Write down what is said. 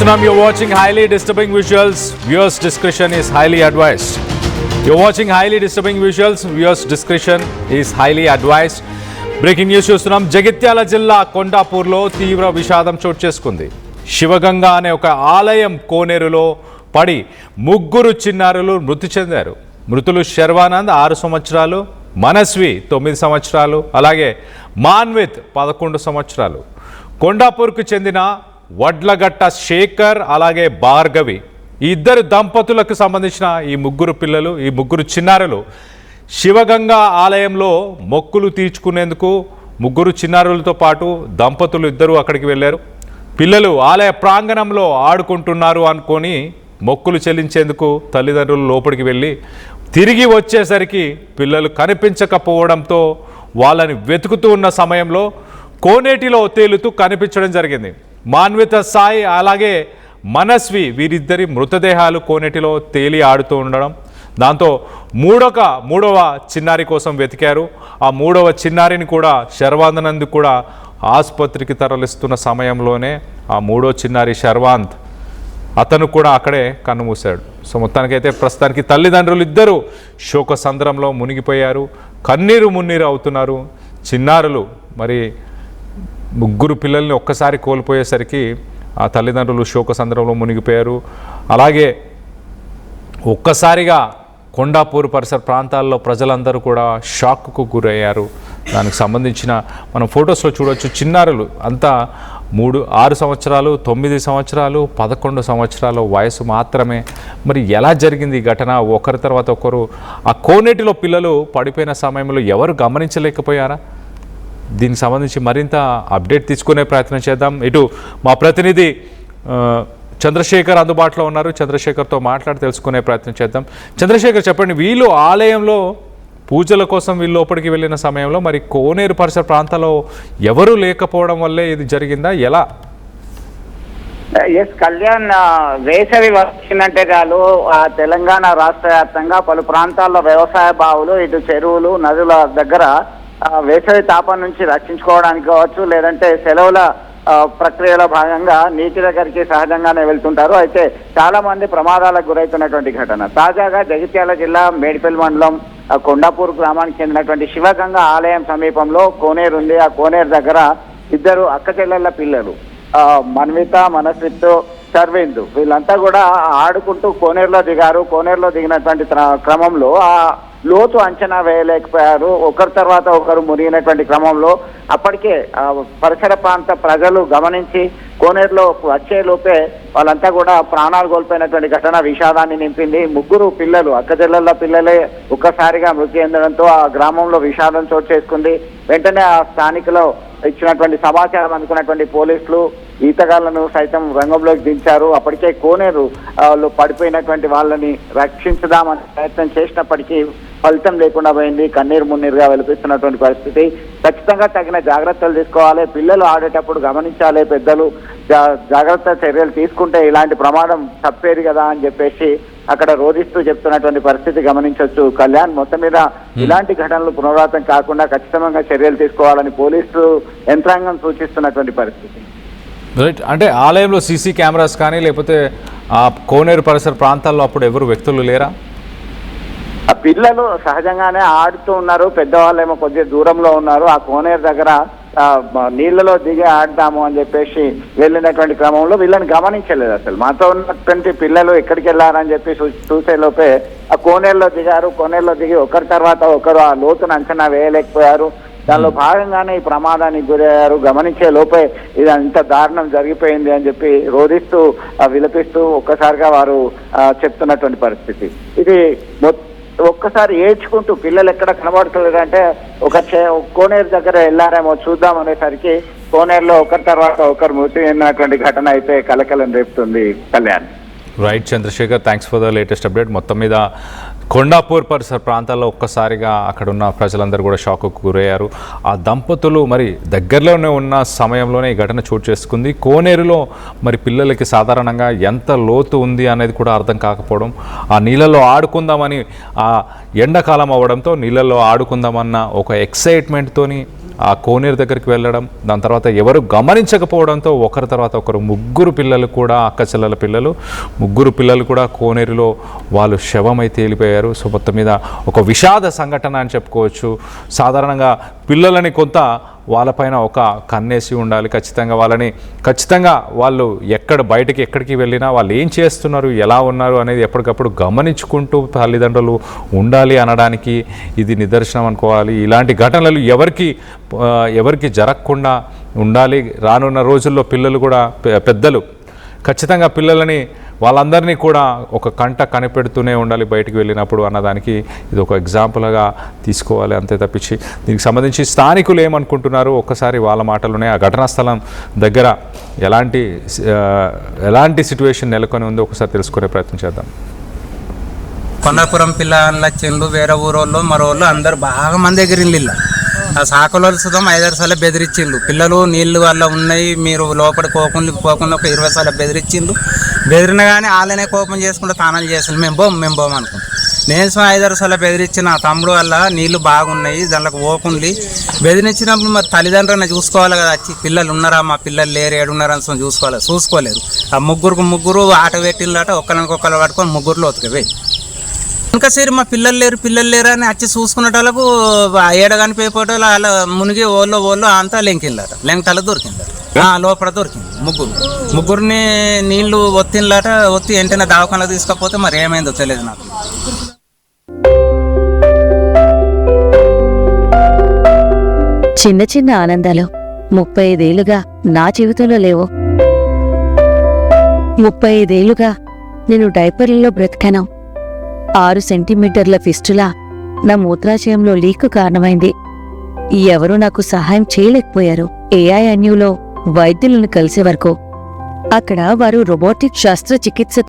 చూస్తున్నాం. You're watching highly disturbing visuals. Viewers' discretion is highly advised. You're watching highly disturbing visuals. Viewers' discretion is highly advised. Breaking news చూస్తున్నాం. జగిత్యాల జిల్లా కొండాపూర్లో తీవ్ర విషాదం చోటు చేసుకుంది. శివగంగ అనే ఒక ఆలయం కోనేరులో పడి ముగ్గురు చిన్నారులు మృతి చెందారు. మృతులు శర్వానంద్ 6 సంవత్సరాలు, మనస్వి 9 సంవత్సరాలు, అలాగే మాన్విత్ 11 సంవత్సరాలు. కొండాపూర్కు చెందిన వడ్లగట్ట శేఖర్ అలాగే భార్గవి ఈ ఇద్దరు దంపతులకు సంబంధించిన ఈ ముగ్గురు పిల్లలు, ఈ ముగ్గురు చిన్నారులు శివగంగ ఆలయంలో మొక్కులు తీర్చుకునేందుకు ముగ్గురు చిన్నారులతో పాటు దంపతులు ఇద్దరు అక్కడికి వెళ్ళారు. పిల్లలు ఆలయ ప్రాంగణంలో ఆడుకుంటున్నారు అనుకొని మొక్కులు చెల్లించేందుకు తల్లిదండ్రులు లోపలికి వెళ్ళి తిరిగి వచ్చేసరికి పిల్లలు కనిపించకపోవడంతో వాళ్ళని వెతుకుతూ ఉన్న సమయంలో కోనేటిలో తేలుతూ కనిపించడం జరిగింది. మాన్విత సాయి అలాగే మనస్వి వీరిద్దరి మృతదేహాలు కోనేటిలో తేలి ఆడుతూ ఉండడం, దాంతో మూడవ చిన్నారి కోసం వెతికారు. ఆ మూడవ చిన్నారిని కూడా శర్వానంద్ కూడా ఆసుపత్రికి తరలిస్తున్న సమయంలోనే ఆ మూడో చిన్నారి శర్వాంత్ అతను కూడా అక్కడే కన్నుమూశాడు. సో మొత్తానికైతే ప్రస్తుతానికి తల్లిదండ్రులు ఇద్దరు శోక సంద్రంలో మునిగిపోయారు, కన్నీరు మున్నీరు అవుతున్నారు. చిన్నారులు మరి ముగ్గురు పిల్లల్ని ఒక్కసారి కోల్పోయేసరికి ఆ తల్లిదండ్రులు శోక సంద్రంలో మునిగిపోయారు. అలాగే ఒక్కసారిగా కొండాపూర్ పరిసర ప్రాంతాల్లో ప్రజలందరూ కూడా షాక్కు గురయ్యారు. దానికి సంబంధించిన మనం ఫొటోస్లో చూడవచ్చు. చిన్నారులు అంతా 6 సంవత్సరాలు, 9 సంవత్సరాలు, 11 సంవత్సరాల వయసు మాత్రమే. మరి ఎలా జరిగింది ఈ ఘటన? ఒకరి తర్వాత ఒకరు ఆ కోనేటిలో పిల్లలు పడిపోయిన సమయంలో ఎవరు గమనించలేకపోయారా? దీనికి సంబంధించి మరింత అప్డేట్ తీసుకునే ప్రయత్నం చేద్దాం. ఇటు మా ప్రతినిధి చంద్రశేఖర్ అందుబాటులో ఉన్నారు. చంద్రశేఖర్తో మాట్లాడి తెలుసుకునే ప్రయత్నం చేద్దాం. చంద్రశేఖర్, చెప్పండి, వీళ్ళు ఆలయంలో పూజల కోసం వీళ్ళు లోపలికి వెళ్ళిన సమయంలో మరి కోనేరు పరిసర ప్రాంతాల్లో ఎవరూ లేకపోవడం వల్లే ఇది జరిగిందా? ఎలా? ఎస్ కళ్యాణ్, వేసవి వచ్చిందంటే చాలు తెలంగాణ రాష్ట్ర వ్యాప్తంగా పలు ప్రాంతాల్లో వ్యవసాయ బావులు, ఇటు చెరువులు, నదుల దగ్గర వేసవి తాపం నుంచి రక్షించుకోవడానికి కావచ్చు, లేదంటే సెలవుల ప్రక్రియలో భాగంగా నీటి దగ్గరికి సహజంగానే వెళ్తుంటారు. అయితే చాలా మంది ప్రమాదాలకు గురవుతున్నటువంటి ఘటన తాజాగా జగిత్యాల జిల్లా మేడిపల్లి మండలం కొండాపూర్ గ్రామానికి చెందినటువంటి శివగంగ ఆలయం సమీపంలో కోనేరు ఉంది. ఆ కోనేరు దగ్గర ఇద్దరు అక్కచెల్లెళ్ళ పిల్లలు మన్విత, మనస్విత్, సర్వేందు వీళ్ళంతా కూడా ఆడుకుంటూ కోనేరులో దిగారు. కోనేరులో దిగినటువంటి క్రమంలో ఆ లోతు అంచనా వేయలేకపోయారు. ఒకరి తర్వాత ఒకరు మునిగినటువంటి క్రమంలో అప్పటికే పరిసర ప్రాంత ప్రజలు గమనించి కోనేరులో వచ్చే లోపే వాళ్ళంతా కూడా ప్రాణాలు కోల్పోయినటువంటి ఘటన విషాదాన్ని నింపింది. ముగ్గురు పిల్లలు, అక్కచెల్లెళ్ళ పిల్లలే ఒక్కసారిగా మృతి చెందడంతో ఆ గ్రామంలో విషాదం చోటు చేసుకుంది. వెంటనే ఆ స్థానికులు ఇచ్చినటువంటి సమాచారం అందుకున్నటువంటి పోలీసులు ఈతగాళ్లను సైతం రంగంలోకి దించారు. అప్పటికే కోనేరు పడిపోయినటువంటి వాళ్ళని రక్షించుదామని ప్రయత్నం చేసినప్పటికీ ఫలితం లేకుండా పోయింది. కన్నీరు మున్నీరుగా వెలిపిస్తున్నటువంటి పరిస్థితి. ఖచ్చితంగా తగిన జాగ్రత్తలు తీసుకోవాలి. పిల్లలు ఆడేటప్పుడు గమనించాలి. పెద్దలు జాగ్రత్త చర్యలు తీసుకుంటే ఇలాంటి ప్రమాదం తప్పేది కదా అని చెప్పేసి అక్కడ రోధిస్తూ చెప్తున్నటువంటి పరిస్థితి గమనించవచ్చు. కళ్యాణ్, మొత్తం మీద ఇలాంటి ఘటనలు పునరావృతం కాకుండా ఖచ్చితంగా చర్యలు తీసుకోవాలని పోలీసు యంత్రాంగం సూచిస్తున్నటువంటి పరిస్థితి. రైట్. అంటే ఆలయంలో సీసీ కెమెరాస్ కానీ లేకపోతే ఆ కోనేరు పరిసర ప్రాంతాల్లో అప్పుడు ఎవరు వ్యక్తులు లేరా? ఆ పిల్లలు సహజంగానే ఆడుతూ ఉన్నారు. పెద్దవాళ్ళేమో కొద్దిగా దూరంలో ఉన్నారు. ఆ కోనేరు దగ్గర నీళ్లలో దిగి ఆడదాము అని చెప్పేసి వెళ్ళినటువంటి క్రమంలో వీళ్ళని గమనించలేదు. అసలు మాతో ఉన్నటువంటి పిల్లలు ఎక్కడికి వెళ్ళారని చెప్పి చూసే లోపే ఆ కోనేరులో దిగారు. కోనేరులో దిగి ఒకరి తర్వాత ఒకరు ఆ లోతును అంచనా వేయలేకపోయారు. దానిలో భాగంగానే ఈ ప్రమాదానికి గురయ్యారు. గమనించే లోపే ఇది అంత దారుణం జరిగిపోయింది అని చెప్పి రోధిస్తూ విలపిస్తూ ఒక్కసారిగా వారు చెప్తున్నటువంటి పరిస్థితి. ఇది ఒక్కసారి ఏడ్చుకుంటూ పిల్లలు ఎక్కడ కనబడతలేదు అంటే ఒక కోనేరు దగ్గర వెళ్ళారేమో చూద్దాం అనేసరికి కోనేరులో ఒకరి తర్వాత ఒకరు మృతి చెందినటువంటి ఘటన అయితే కలకలం రేపుతుంది. Kalyan. Right Chandrasekhar, thanks for the latest update. మొత్తం మీద కొండాపూర్ పరిసర ప్రాంతాల్లో ఒక్కసారిగా అక్కడున్న ప్రజలందరూ కూడా షాక్కు గురయ్యారు. ఆ దంపతులు మరి దగ్గరలోనే ఉన్న సమయంలోనే ఈ ఘటన చోటు చేసుకుంది. కోనేరులో మరి పిల్లలకి సాధారణంగా ఎంత లోతు ఉంది అనేది కూడా అర్థం కాకపోవడం, ఆ నీళ్ళలో ఆడుకుందామని ఆ ఎండాకాలం అవ్వడంతో నీళ్ళల్లో ఆడుకుందామన్న ఒక ఎక్సైట్మెంట్తోని ఆ కోనేరు దగ్గరికి వెళ్ళడం, దాని తర్వాత ఎవరు గమనించకపోవడంతో ఒకరి తర్వాత ఒకరు ముగ్గురు పిల్లలు కూడా, అక్కచెల్లెల పిల్లలు ముగ్గురు పిల్లలు కూడా కోనేరులో వాళ్ళు శవమై తేలిపోయారు. సో మొత్తం మీద ఒక విషాద సంఘటన అని చెప్పుకోవచ్చు. సాధారణంగా పిల్లలని కొంత వాళ్ళపైన ఒక కన్నేసి ఉండాలి. ఖచ్చితంగా వాళ్ళు ఎక్కడికి వెళ్ళినా వాళ్ళు ఏం చేస్తున్నారు, ఎలా ఉన్నారు అనేది ఎప్పటికప్పుడు గమనించుకుంటూ తల్లిదండ్రులు ఉండాలి అనడానికి ఇది నిదర్శనం అనుకోవాలి. ఇలాంటి ఘటనలు ఎవరికి జరగకుండా ఉండాలి. రానున్న రోజుల్లో పిల్లలు కూడా, పెద్దలు ఖచ్చితంగా పిల్లలని వాళ్ళందరినీ కూడా ఒక కంట కనిపెడుతూనే ఉండాలి బయటికి వెళ్ళినప్పుడు అన్నదానికి ఇది ఒక ఎగ్జాంపుల్గా తీసుకోవాలి. అంతే తప్పించి దీనికి సంబంధించి స్థానికులు ఏమనుకుంటున్నారు ఒక్కసారి వాళ్ళ మాటలోనే, ఆ ఘటనా స్థలం దగ్గర ఎలాంటి సిచ్యువేషన్ నెలకొని ఉందో ఒకసారి తెలుసుకునే ప్రయత్నం చేద్దాం. కొండాపురం పిల్లలు వచ్చిండ్రు, వేరే ఊరోళ్ళు మరోళ్ళు అందరు బాగా మంది ఎగిరిండ్రు. ఆ సాకులో సుతం 5-6 సార్లు బెదిరించిండు. పిల్లలు నీళ్ళు వల్ల ఉన్నాయి, మీరు లోపల పోకుండా ఒక 20 సార్లు బెదిరించిండు. బెదిరిన కానీ వాళ్ళనే కోపం చేసుకుంటూ తానాలు చేసిండు. మేము పోం అనుకుంటాం. నేను 5-6 సార్లు బెదిరించిన తమ్ముడు వల్ల నీళ్లు బాగున్నాయి, దాంట్లోకి పోకుంది. బెదిరించినప్పుడు మరి తల్లిదండ్రులను చూసుకోవాలి కదా, వచ్చి పిల్లలు ఉన్నారా, మా పిల్లలు లేరు, ఏడున్నారని చూసుకోలేరు. ఆ ముగ్గురు ఆట పెట్టిందట, ఒక్కరికొక్కరు పట్టుకొని ముగ్గురులో ఒతుకపోయి ఇంకా సరే మా పిల్లలు లేరు అని వచ్చి చూసుకునేటోళ్ళకు ఏడగానిపోయేటోళ్ళు వాళ్ళ మునిగి ఓళ్ళు అంతా లెంకతల దొరికిందట. లోపల దొరికింది ముగ్గురిని నీళ్లు ఒత్తి వెంటనే దవాఖానకు తీసుకపోతే మరి ఏమైందో తెలియదు నాకు. చిన్న చిన్న ఆనందాలు 35 ఏళ్లుగా నా జీవితంలో లేవు. 35 ఏళ్లుగా నేను డైపర్లలో బ్రతికాను. 6 సెంటీమీటర్ల ఫిస్టులా నా మూత్రాశయంలో లీక్ కారణమైంది. ఎవరూ నాకు సహాయం చేయలేకపోయారు. AINUలో వైద్యులను కలిసే వరకు అక్కడ వారు రోబోటిక్ శస్త్రచికిత్స